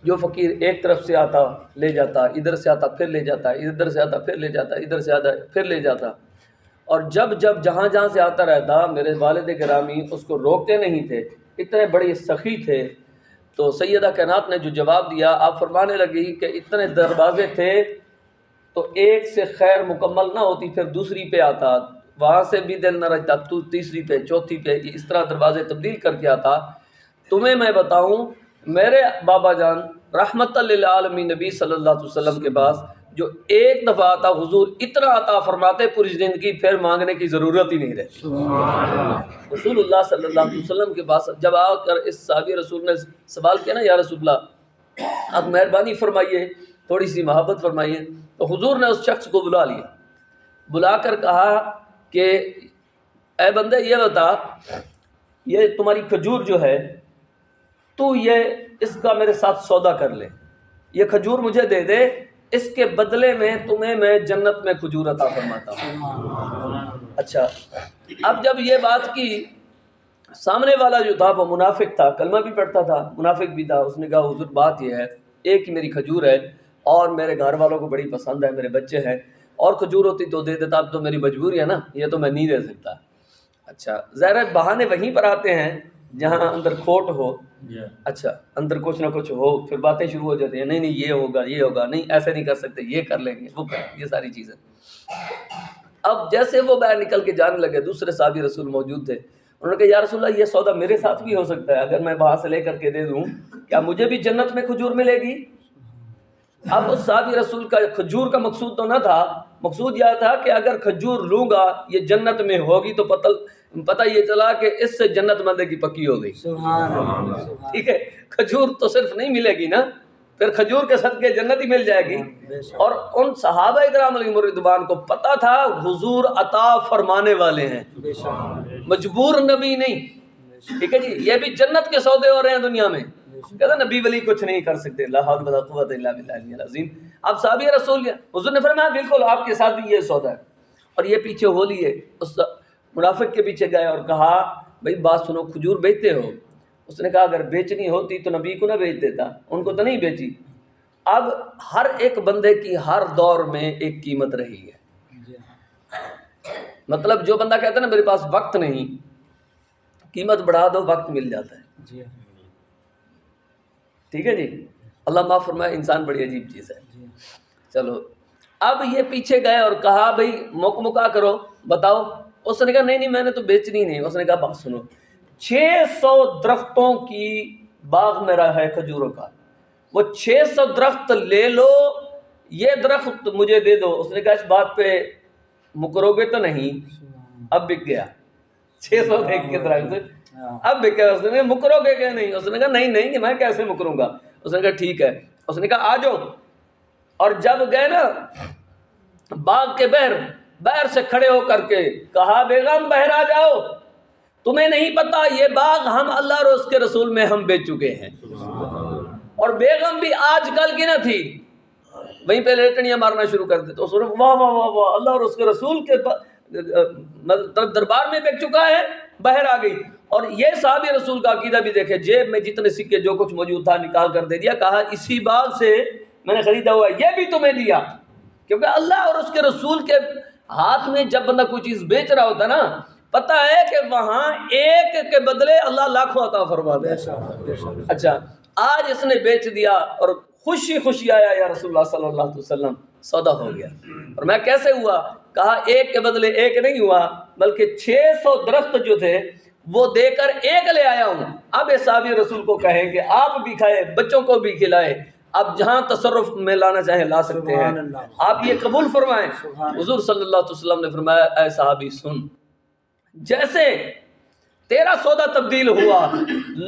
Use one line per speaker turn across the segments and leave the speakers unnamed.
جو فقیر ایک طرف سے آتا لے جاتا، ادھر سے آتا پھر لے جاتا، ادھر سے آتا پھر لے جاتا، ادھر سے آتا پھر لے جاتا، اور جب جہاں جہاں سے آتا رہتا میرے والد گرامی اس کو روکتے نہیں تھے، اتنے بڑے سخی تھے۔ تو سیدہ کائنات نے جو جواب دیا، آپ فرمانے لگی کہ اتنے دروازے تھے تو ایک سے خیر مکمل نہ ہوتی پھر دوسری پہ آتا، وہاں سے بھی دل نہ رہتا تو تیسری پہ چوتھی پہ، اس طرح دروازے تبدیل کر کے آتا۔ تمہیں میں بتاؤں، میرے بابا جان رحمت للعالمین نبی صلی اللہ علیہ وسلم کے پاس جو ایک دفعہ آتا حضور اتنا عطا فرماتے پوری زندگی پھر مانگنے کی ضرورت ہی نہیں رہتی۔ رسول اللہ صلی اللہ علیہ وسلم کے پاس جب آ کر اس صحابی رسول نے سوال کیا نا، یا رسول اللہ آپ مہربانی فرمائیے، تھوڑی سی محبت فرمائیے، تو حضور نے اس شخص کو بلا لیا، بلا کر کہا کہ اے بندے یہ بتا، یہ تمہاری کھجور جو ہے تو اس کا میرے ساتھ سودا کر لے، یہ کھجور مجھے دے دے، اس کے بدلے میں تمہیں میں جنت میں کھجور عطا فرماتا ہوں۔ اچھا، اب جب یہ بات کی، سامنے والا جو تھا وہ منافق تھا، کلمہ بھی پڑھتا تھا، منافق بھی تھا، اس نے کہا حضور بات یہ ہے، ایک ہی میری کھجور ہے اور میرے گھر والوں کو بڑی پسند ہے، میرے بچے ہیں، اور کھجور ہوتی تو دے دیتا، اب تو میری مجبوری ہے نا، یہ تو میں نہیں دے سکتا۔ اچھا، ظاہر بہانے وہیں پر آتے ہیں جہاں اندر کھوٹ ہو، اچھا اندر کچھ نہ کچھ ہو، پھر باتیں شروع ہو جاتی ہیں، نہیں نہیں یہ ہوگا یہ ہوگا، نہیں ایسے نہیں کر سکتے، یہ کر لیں گے وہ کر، یہ ساری چیزیں۔ اب جیسے وہ باہر نکل کے جانے لگے، دوسرے صحابی رسول موجود تھے، انہوں نے کہا یا رسول اللہ یہ سودا میرے ساتھ بھی ہو سکتا ہے، اگر میں وہاں سے لے کر کے دے دوں کیا مجھے بھی جنت میں کھجور ملے گی؟ اب اس صحابی رسول کا کھجور کا مقصود تو نہ تھا، مقصود یہ تھا کہ اگر کھجور لوں گا یہ جنت میں ہوگی تو پتہ یہ چلا کہ اس سے جنت مندے کی پکی ہو گئی۔ ٹھیک ہے، کھجور تو صرف نہیں ملے گی نا، پھر کھجور کے صدقے جنت ہی مل جائے گی۔ اور ان صحابہ کرام علیہم رضوان کو پتہ تھا حضور عطا فرمانے والے ہیں، مجبور نبی نہیں۔ ٹھیک ہے جی، یہ بھی جنت کے سودے ہو رہے ہیں دنیا میں، کہتا نبی ولی کچھ نہیں کر سکتے، لا حول ولا قوت الا باللہ العلی العظیم۔ اب صحابی رسول حضور نے فرمایا بالکل آپ کے ساتھ بھی یہ سودا ہے، اور یہ پیچھے ہو لیے، اس منافق کے پیچھے گئے اور کہا بھئی بات سنو، کھجور بیچتے ہو؟ اس نے کہا اگر بیچنی ہوتی تو نبی کو نہ بیچ دیتا، ان کو تو نہیں بیچی۔ اب ہر ایک بندے کی ہر دور میں ایک قیمت رہی ہے، مطلب جو بندہ کہتا ہے نا میرے پاس وقت نہیں، قیمت بڑھا دو وقت مل جاتا ہے۔ ٹھیک ہے جی، اللہ معاف فرمائے، انسان بڑی عجیب چیز ہے۔ چلو اب یہ پیچھے گئے اور کہا بھئی مکا کرو، بتاؤ۔ اس نے کہا نہیں نہیں میں نے تو بیچنی نہیں۔ اس نے کہا بات سنو، 600 درختوں کی باغ میرا ہے کھجوروں کا، وہ 600 درخت لے لو، یہ درخت مجھے دے دو۔ اس نے کہا اس بات پہ مکرو گے تو نہیں؟ اب بک گیا 600 دیکھ کے درخت، اب بک گیا۔ اس نے کہا مکرو گے کہ نہیں؟ اس نے کہا نہیں نہیں میں کیسے مکروں گا۔ اس نے کہا ٹھیک ہے۔ اس نے کہا آ جاؤ، اور جب گئے نا باغ کے بہر سے کھڑے ہو کر کے کہا بیگم بہر آ جاؤ، تمہیں نہیں پتا یہ باغ ہم اللہ اور اس کے رسول میں ہم بیچ چکے ہیں۔ اور بیگم بھی آج کل کی نہ تھی، وہیں پہ لیٹنیاں مارنا شروع کر دیتے۔ اس نے واہ واہ واہ واہ، اللہ اور اس کے رسول کے دربار میں بیچ چکا ہے، بہر آ گئی۔ اور یہ صحابی رسول کا عقیدہ بھی دیکھے، جیب میں جتنے سکے جو کچھ موجود تھا نکال کر دے دیا، کہا اسی باغ سے میں نے خریدا ہوا ہے، یہ بھی تمہیں دیا۔ کیونکہ اللہ اور اس کے رسول کے ہاتھ میں جب بندہ کوئی چیز بیچ رہا ہوتا نا، پتہ ہے کہ وہاں ایک کے بدلے اللہ لاکھوں عطا فرماتا ہے۔ اچھا آج اس نے بیچ دیا اور خوشی خوشی آیا یا رسول اللہ صلی اللہ علیہ وسلم، سودا ہو گیا۔ اور میں کیسے ہوا؟ کہا ایک کے بدلے ایک نہیں ہوا، بلکہ 600 درخت جو تھے وہ دے کر ایک لے آیا ہوں۔ اب اس صحابی رسول کو کہیں کہ آپ بھی کھائے، بچوں کو بھی کھلائے، اب جہاں تصرف میں لانا چاہیں لا سکتے ہیں، آپ یہ قبول فرمائیں۔ حضور صلی اللہ علیہ وسلم نے فرمایا اے صحابی سن، جیسے تیرا سودا تبدیل ہوا،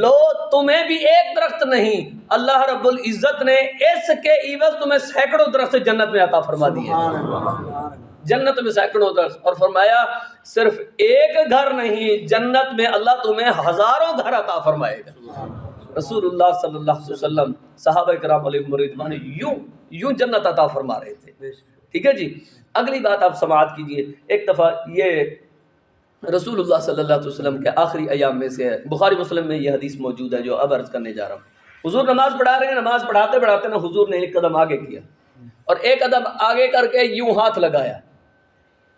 لو تمہیں بھی ایک درخت نہیں، اللہ رب العزت نے اس کے عوض تمہیں سینکڑوں درخت جنت میں عطا فرما دیے، جنت میں سینکڑوں درخت۔ اور فرمایا صرف ایک گھر نہیں، جنت میں اللہ تمہیں ہزاروں گھر عطا فرمائے گا۔ رسول اللہ صلی اللہ علیہ وسلم صحابہ کرام علیہم رضوان یوں جنت عطا فرما رہے تھے۔ ٹھیک ہے جی، اگلی بات آپ سماعت کیجئے۔ ایک دفعہ یہ رسول اللہ صلی اللہ علیہ وسلم کے آخری ایام میں سے ہے، بخاری مسلم میں یہ حدیث موجود ہے جو اب عرض کرنے جا رہا ہوں۔ حضور نماز پڑھا رہے ہیں، نماز پڑھاتے پڑھاتے نا حضور نے ایک قدم آگے کیا اور ایک قدم آگے کر کے یوں ہاتھ لگایا،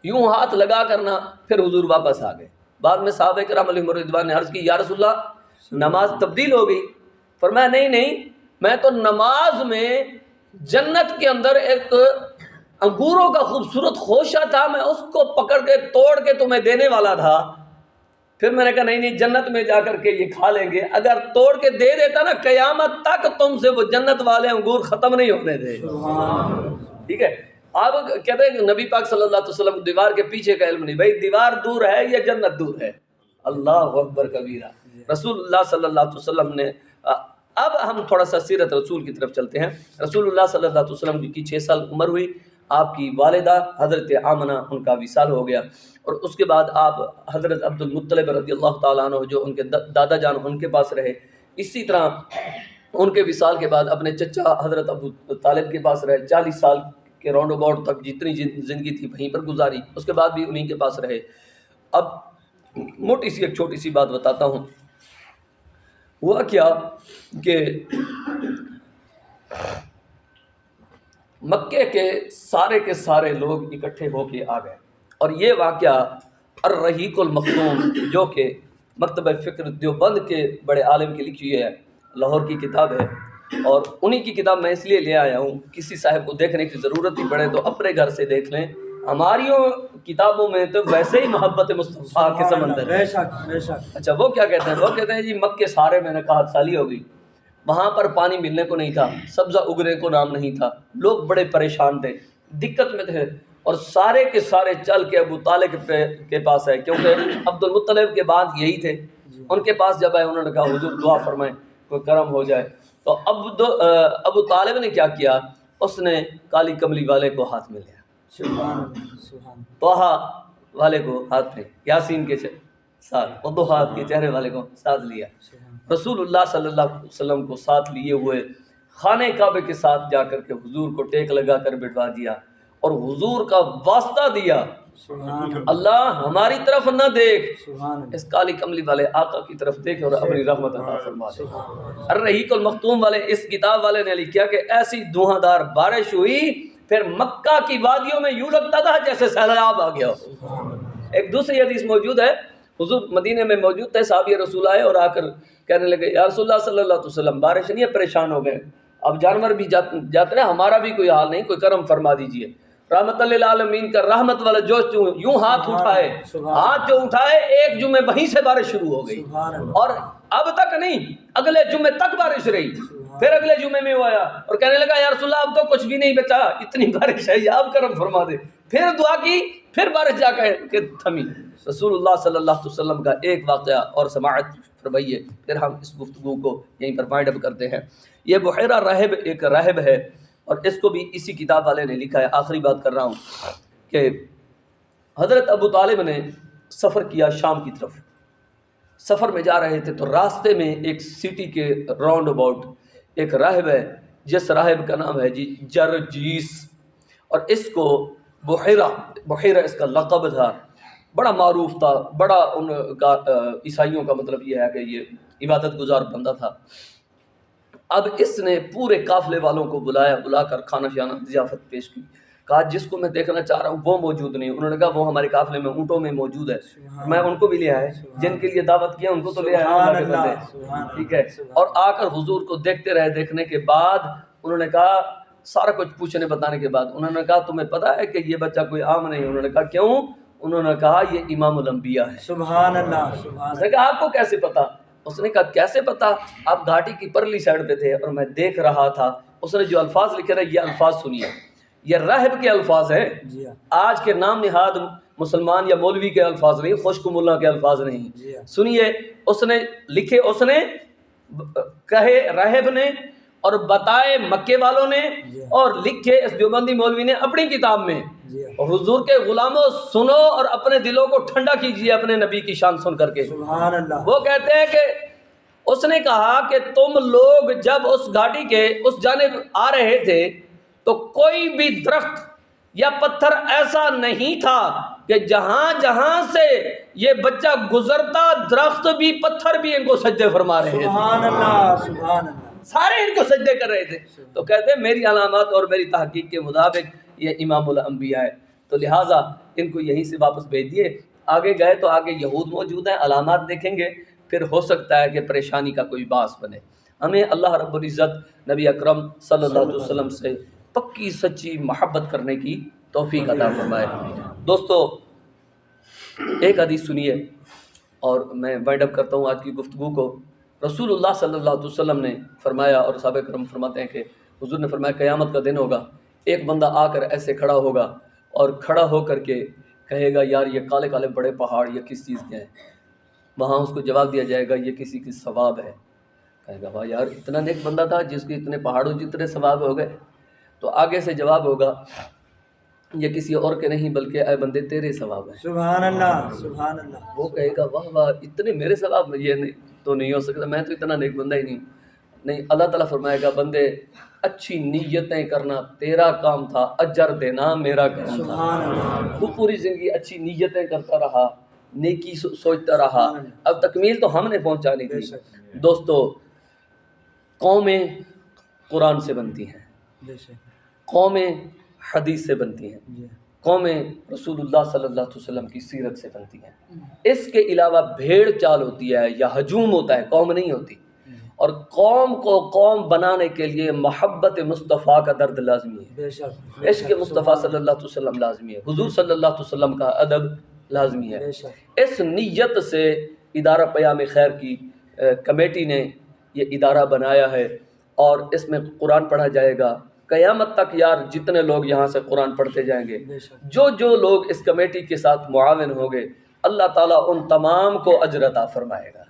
یوں ہاتھ لگا کرنا، پھر حضور واپس آ گئے۔ بعد میں صحابہ کرام علیہم رضوان نے عرض کی یا رسول اللہ نماز تبدیل ہو گئی؟ فرمایا نہیں، میں تو نماز میں جنت کے اندر ایک انگوروں کا خوبصورت خوشہ تھا، میں اس کو پکڑ کے توڑ کے تمہیں دینے والا تھا۔ پھر میں نے کہا نہیں جنت میں جا کر کے یہ کھا لیں گے، اگر توڑ کے دے دیتا نا قیامت تک تم سے وہ جنت والے انگور ختم نہیں ہونے تھے۔ ٹھیک ہے، آپ کہتے ہیں کہ نبی پاک صلی اللہ علیہ وسلم دیوار کے پیچھے کا علم نہیں، بھائی دیوار دور ہے یا جنت دور ہے؟ اللہ اکبر کبیرہ۔ رسول اللہ صلی اللہ علیہ وسلم نے، اب ہم تھوڑا سا سیرت رسول کی طرف چلتے ہیں۔ رسول اللہ صلی اللہ علیہ وسلم کی 6 سال عمر ہوئی، آپ کی والدہ حضرت آمنہ ان کا وصال ہو گیا، اور اس کے بعد آپ حضرت عبد المطلب رضی اللہ تعالیٰ عنہ جو ان کے دادا جان ان کے پاس رہے۔ اسی طرح ان کے وصال کے بعد اپنے چچا حضرت ابو طالب کے پاس رہے، 40 سال کے راؤنڈ اباؤٹ تک جتنی زندگی تھی وہیں پر گزاری، اس کے بعد بھی انہیں کے پاس رہے۔ اب موٹی سی ایک چھوٹی سی بات بتاتا ہوں۔ ہوا کیا کہ مکے کے سارے لوگ اکٹھے ہو کے آ گئے، اور یہ واقعہ الرحیق المختوم جو کہ مکتبہ فکر دیوبند کے بڑے عالم کی لکھی ہے، لاہور کی کتاب ہے، اور انہی کی کتاب میں اس لیے لے آیا ہوں، کسی صاحب کو دیکھنے کی ضرورت ہی پڑے تو اپنے گھر سے دیکھ لیں۔ ہماری کتابوں میں تو ویسے ہی محبت مصطفیٰ کے سمندر ہے۔ اچھا وہ کیا کہتے ہیں؟ وہ کہتے ہیں جی مکے سارے میں نے کہا سالی ہو گئی، وہاں پر پانی ملنے کو نہیں تھا، سبزہ اگنے کو نام نہیں تھا، لوگ بڑے پریشان تھے، دقت میں تھے، اور سارے کے سارے چل کے ابو طالب کے پاس آئے، کیونکہ عبد المطلب کے بعد یہی تھے۔ ان کے پاس جب آئے انہوں نے کہا حضور دعا فرمائیں کوئی کرم ہو جائے۔ تو ابو طالب نے کیا کیا، اس نے کالی کملی والے کو ہاتھ میں لیا، توحا والے کو ہاتھ میں، یاسین کے ساتھ، وضحا کے چہرے والے کو ساتھ لیا، رسول اللہ صلی اللہ علیہ وسلم کو ساتھ لیے ہوئے خانہ کعبے کے ساتھ جا کر کے حضور کو ٹیک لگا کر بٹھوا دیا، اور حضور کا واسطہ دیا، اللہ ہماری طرف نہ دیکھ، اس کالی کملی والے آقا کی طرف دیکھ اور اپنی رحمت عطا فرما دے۔ الرحیق المختوم والے اس کتاب والے نے لکھا کہ ایسی دھواں دار بارش ہوئی، پھر مکہ کی وادیوں میں یوں لگتا تھا جیسے سیلاب آ گیا ہو۔ ایک دوسری حدیث موجود ہے، حضور مدینے میں موجود تھے، صحابی رسول آئے اور آ کر کہنے لگے یا رسول اللہ صلی اللہ علیہ وسلم بارش نہیں ہے، پریشان ہو گئے، اب جانور بھی جاتے ہیں، ہمارا بھی کوئی حال نہیں، کوئی کرم فرما دیجئے۔ رحمت للعالمین کا رحمت والا جو یوں ہاتھ اٹھائے، ہاتھ جو اٹھائے ایک جمعے وہیں سے بارش شروع ہو گئی، اور اب تک نہیں، اگلے جمعے تک بارش رہی۔ پھر اگلے جمعے میں وہ آیا اور کہنے لگا یا رسول اللہ اب تو کچھ بھی نہیں بچا، اتنی بارش ہے، یا اب کرم فرما دے۔ پھر دعا کی، پھر بارش جا کے تھمی۔ رسول اللہ صلی اللہ علیہ وسلم کا ایک واقعہ اور سماعت فرمائیے، پھر ہم اس گفتگو کو یہیں پر وائنڈ اپ کرتے ہیں۔ یہ بحیرہ راہب ایک راہب ہے، اور اس کو بھی اسی کتاب والے نے لکھا ہے۔ آخری بات کر رہا ہوں کہ حضرت ابو طالب نے سفر کیا شام کی طرف، سفر میں جا رہے تھے تو راستے میں ایک سٹی کے راؤنڈ اباؤٹ ایک راہب ہے، جس راہب کا نام ہے جی جرجیس، اور اس کو بحیرہ اس کا لقب تھا، بڑا معروف تھا، بڑا ان کا عیسائیوں کا مطلب یہ ہے کہ یہ عبادت گزار بندہ تھا۔ اب اس نے پورے قافلے والوں کو بلا کر کھانا شانا ضیافت پیش کی، کہا جس کو میں دیکھنا چاہ رہا ہوں وہ موجود نہیں۔ انہوں نے کہا وہ ہمارے قافلے میں اونٹوں میں موجود ہے، میں ان کو بھی لے آئے، جن کے لیے دعوت کیا ان کو تو لے آئے اللہ کے بندے، ٹھیک ہے۔ اور آ کر حضور کو دیکھتے رہے، دیکھنے کے بعد انہوں نے کہا، سارا کچھ پوچھنے بتانے کے بعد انہوں نے کہا تمہیں پتہ ہے کہ یہ بچہ کوئی عام نہیں؟ انہوں نے کہا کیوں؟ انہوں نے کہا یہ امام الانبیاء ہے۔ سبحان اللہ، سبحان اللہ۔ کہا آپ کو کیسے پتا؟ اس نے کہا کیسے پتا، آپ گھاٹی کی پرلی سائڈ پہ تھے اور میں دیکھ رہا تھا۔ اس نے جو الفاظ لکھے رہے یہ الفاظ سنیے، یہ راہب کے الفاظ ہیں، آج کے نام نہاد مسلمان یا مولوی کے الفاظ نہیں، خشک ملا کے الفاظ نہیں۔ سنیے اس نے لکھے، اس نے کہے راہب نے، اور بتائے مکے والوں نے، اور لکھے اس دیوبندی مولوی نے اپنی کتاب میں۔ اور حضور کے غلاموں سنو اور اپنے دلوں کو ٹھنڈا کیجیے اپنے نبی کی شان سن کر کے۔ سبحان اللہ۔ وہ کہتے ہیں کہ اس نے کہا کہ تم لوگ جب اس گھاٹی کے اس جانب آ رہے تھے تو کوئی بھی درخت یا پتھر ایسا نہیں تھا کہ جہاں جہاں سے یہ بچہ گزرتا درخت بھی پتھر بھی ان کو سجدے فرما رہے تھے۔ سبحان اللہ، سبحان اللہ۔ سارے ان کو سجدے کر رہے تھے. تو کہتے ہیں میری علامات اور میری تحقیق کے مطابق یہ امام الانبیاء ہے. تو لہٰذا ان کو یہیں سے واپس بھیج دیے. آگے گئے تو آگے یہود موجود ہیں, علامات دیکھیں گے, پھر ہو سکتا ہے کہ پریشانی کا کوئی باعث بنے. ہمیں اللہ رب العزت نبی اکرم صلی اللہ علیہ وسلم سے پکی سچی محبت کرنے کی توفیق عطا فرمائے. دوستو ایک حدیث سنیے اور میں وائنڈ اپ کرتا ہوں آج کی گفتگو کو. رسول اللہ صلی اللہ علیہ وسلم نے فرمایا, اور صحابہ کرام فرماتے ہیں کہ حضور نے فرمایا قیامت کا دن ہوگا, ایک بندہ آ کر ایسے کھڑا ہوگا اور کھڑا ہو کر کے کہے گا یار یہ کالے کالے بڑے پہاڑ یہ کس چیز کے ہیں؟ وہاں اس کو جواب دیا جائے گا یہ کسی کی ثواب ہے. کہے گا واہ یار اتنا نیک بندہ تھا جس کے اتنے پہاڑوں جتنے ثواب ہو گئے. تو آگے سے جواب ہوگا یہ کسی اور کے نہیں بلکہ اے بندے تیرے ثواب ہیں.
سبحان اللہ سبحان اللہ.
وہ کہے گا واہ واہ اتنے میرے ثواب, یہ نہیں تو نہیں ہو سکتا, میں تو اتنا نیک بندہ ہی نہیں. نہیں, اللہ تعالیٰ فرمائے گا بندے اچھی نیتیں کرنا تیرا کام تھا, اجر دینا میرا کام تھا. تو پوری زندگی اچھی نیتیں کرتا رہا, نیکی سوچتا رہا, اب تکمیل تو ہم نے پہنچانی تھی. دوستو قومیں قرآن سے بنتی ہیں, قومیں حدیث سے بنتی ہیں, قومیں رسول اللہ صلی اللہ علیہ وسلم کی سیرت سے بنتی ہیں. اس کے علاوہ بھیڑ چال ہوتی ہے یا ہجوم ہوتا ہے, قوم نہیں ہوتی. اور قوم کو قوم بنانے کے لیے محبت مصطفیٰ کا درد لازمی ہے, عشق مصطفیٰ صلی اللہ علیہ وسلم لازمی ہے, حضور صلی اللہ علیہ وسلم کا ادب لازمی ہے. اس نیت سے ادارہ پیام خیر کی کمیٹی نے یہ ادارہ بنایا ہے اور اس میں قرآن پڑھا جائے گا قیامت تک. یار جتنے لوگ یہاں سے قرآن پڑھتے جائیں گے, جو لوگ اس کمیٹی کے ساتھ معاون ہوں گے, اللہ تعالیٰ ان تمام کو اجر عطا فرمائے گا.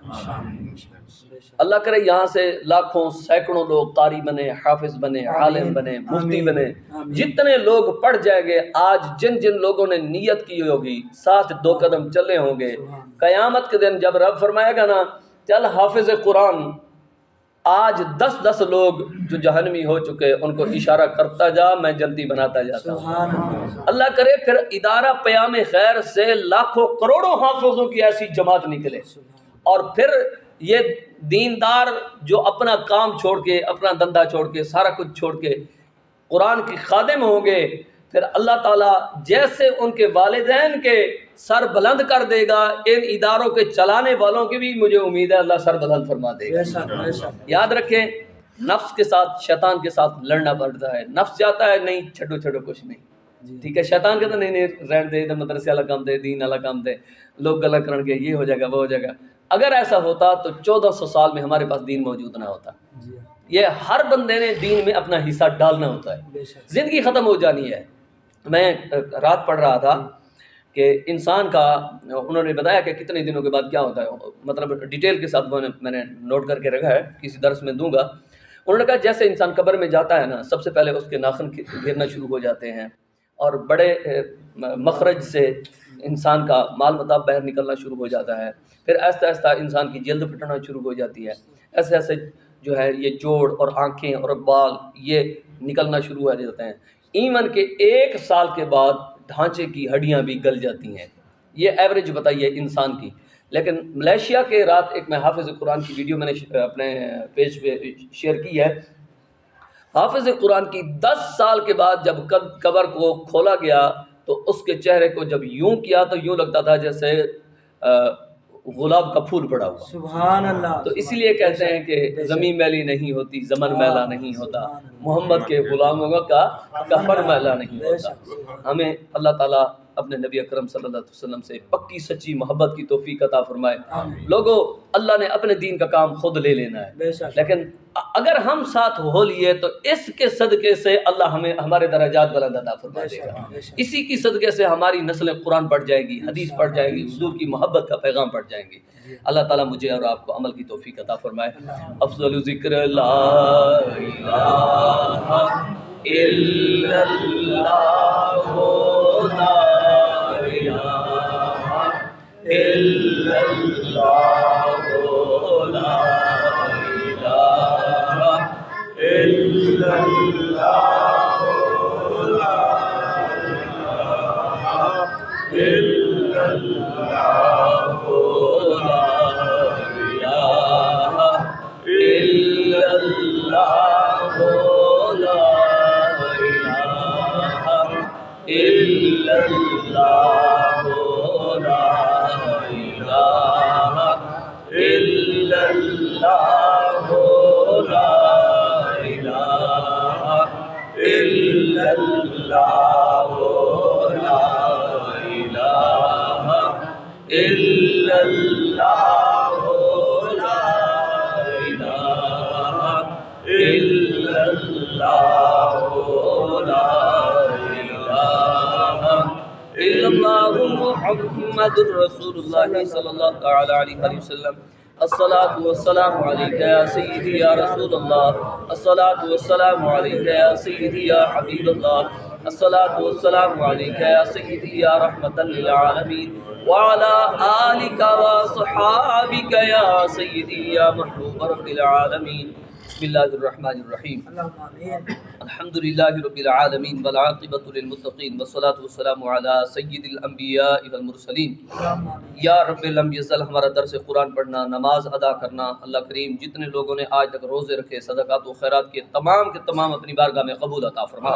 اللہ کرے یہاں سے لاکھوں سینکڑوں لوگ قاری بنے, حافظ بنے, عالم بنے, مفتی بنے. جتنے لوگ پڑھ جائیں گے, آج جن لوگوں نے نیت کی ہوگی, ساتھ 2 قدم چلے ہوں گے, قیامت کے دن جب رب فرمائے گا نا چل حافظ قرآن, آج 10 لوگ جو جہنمی ہو چکے ان کو اشارہ کرتا جا, میں جلدی بناتا جاتا ہوں. اللہ کرے پھر ادارہ پیام خیر سے لاکھوں کروڑوں حافظوں کی ایسی جماعت نکلے, اور پھر یہ دیندار جو اپنا کام چھوڑ کے, اپنا دندہ چھوڑ کے, سارا کچھ چھوڑ کے قرآن کی خادم ہوں گے, پھر اللہ تعالیٰ جیسے ان کے والدین کے سر بلند کر دے گا, ان اداروں کے چلانے والوں کی بھی مجھے امید ہے اللہ سر بلند فرما دے گا. یاد رکھیں نفس کے ساتھ شیطان کے ساتھ لڑنا پڑتا ہے. نفس چاہتا ہے نہیں چھڈو کچھ نہیں, ٹھیک ہے, شیطان کہتا نہیں رہن دے, مدرسے والا کام دے, دین والا کام دے, لوگ غلط کرن گے, یہ ہو جائے گا وہ ہو جائے گا. اگر ایسا ہوتا تو 1400 سال میں ہمارے پاس دین موجود نہ ہوتا. یہ ہر بندے نے دین میں اپنا حصہ ڈالنا ہوتا ہے, زندگی ختم ہو جانی ہے. میں رات پڑھ رہا تھا کہ انسان کا, انہوں نے بتایا کہ کتنے دنوں کے بعد کیا ہوتا ہے, مطلب ڈیٹیل کے ساتھ میں نے نوٹ کر کے رکھا ہے, کسی درس میں دوں گا. انہوں نے کہا جیسے انسان قبر میں جاتا ہے نا, سب سے پہلے اس کے ناخن گرنا شروع ہو جاتے ہیں, اور بڑے مخرج سے انسان کا مال متاع باہر نکلنا شروع ہو جاتا ہے. پھر آہستہ آہستہ انسان کی جلد پھٹنا شروع ہو جاتی ہے, ایسے ایسے جو ہے یہ جوڑ اور آنکھیں اور بال یہ نکلنا شروع ہو جاتے ہیں. ایون کہ 1 سال کے بعد ڈھانچے کی ہڈیاں بھی گل جاتی ہیں. یہ ایوریج بتائیے انسان کی. لیکن ملیشیا کے رات ایک میں حافظ قرآن کی ویڈیو میں نے اپنے پیج پہ شیئر کی ہے. حافظ قرآن کی 10 سال کے بعد جب قبر کو کھولا گیا تو اس کے چہرے کو جب یوں کیا تو یوں لگتا تھا جیسے گلاب کا پھول پڑا ہوا. سبحان اللہ. تو اسی لیے کہتے ہیں کہ زمین میلی نہیں ہوتی, زمن میلا نہیں ہوتا, محمد کے غلاموں کا کفن میلا نہیں ہوتا. ہمیں اللہ تعالیٰ اپنے نبی اکرم صلی اللہ علیہ وسلم سے پکی سچی محبت کی توفیق عطا فرمائے. لوگوں اللہ نے اپنے دین کا کام خود لے لینا ہے, لیکن اگر ہم ساتھ ہو لیے تو اس کے صدقے سے اللہ ہمیں ہمارے درجات بلند عطا فرما دے گا. اسی کی صدقے سے ہماری نسل قرآن پڑھ جائے گی, حدیث پڑھ جائے گی, حضور کی محبت کا پیغام پڑھ جائیں گی. اللہ تعالیٰ مجھے اور آپ کو عمل کی توفیق عطا فرمائے. افضل ذکر لا الہ الا اللہ لا الہ الا اللہ لا الا اللہ لا الہ الا اللہ لا الہ الا اللہ إلا الله لا إله إلا الله لا إله إلا الله لا إله إلا الله لا إله إلا الله لا إله إلا الله محمد رسول الله صلى الله تعالى عليه وسلم الصلاة والسلام عليك يا سيدي يا رسول الله الصلاة والسلام عليك يا سيدي يا حبيب الله الصلاة والسلام عليك يا سيدي يا رحمة للعالمين وعلى آلك وصحابك يا سيدي يا محبوب رب العالمين بسم الله الرحمن الرحيم
اللهم آمين
الحمد لله رب العالمين والعاقبة للمتقين والصلاة والسلام على سيد الانبیاء والمرسلین.
اللهم آمين
یا رب لم یزل ہمارا درس قرآن پڑھنا، نماز ادا کرنا، اللہ کریم جتنے لوگوں نے آج تک روزے رکھے، صدقات و خیرات کے تمام اپنی بارگاہ میں قبول عطا فرما.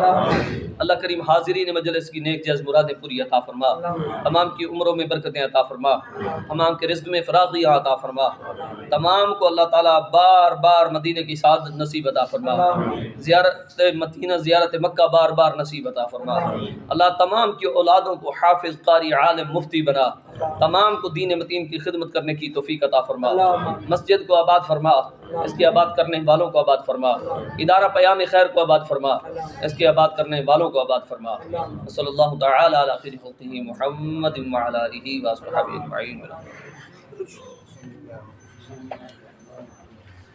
اللہ کریم حاضرین مجلس کی نیک جائز مرادیں پوری عطا فرما، تمام کی عمروں میں برکتیں عطا فرما، تمام کے رزق میں فراغیاں عطا فرما، تمام کو اللہ تعالیٰ بار بار مدینے کی سعادت نصیب عطا فرما، زیارت مدینہ زیارت مکہ بار بار نصیب عطا فرما. اللہ تمام کی اولادوں کو حافظ، قاری، عالم، مفتی بنا، تمام کو دین متین کی خدمت کرنے کی توفیق عطا فرما. مسجد کو آباد فرما، اس کے آباد کرنے والوں کو آباد فرما، ادارہ پیام خیر کو آباد فرما، اس کے آباد کرنے والوں کو آباد فرما. صلی اللہ تعالی علی خیر خلقہ محمد وعلی آلہ وصحبہ اجمعین.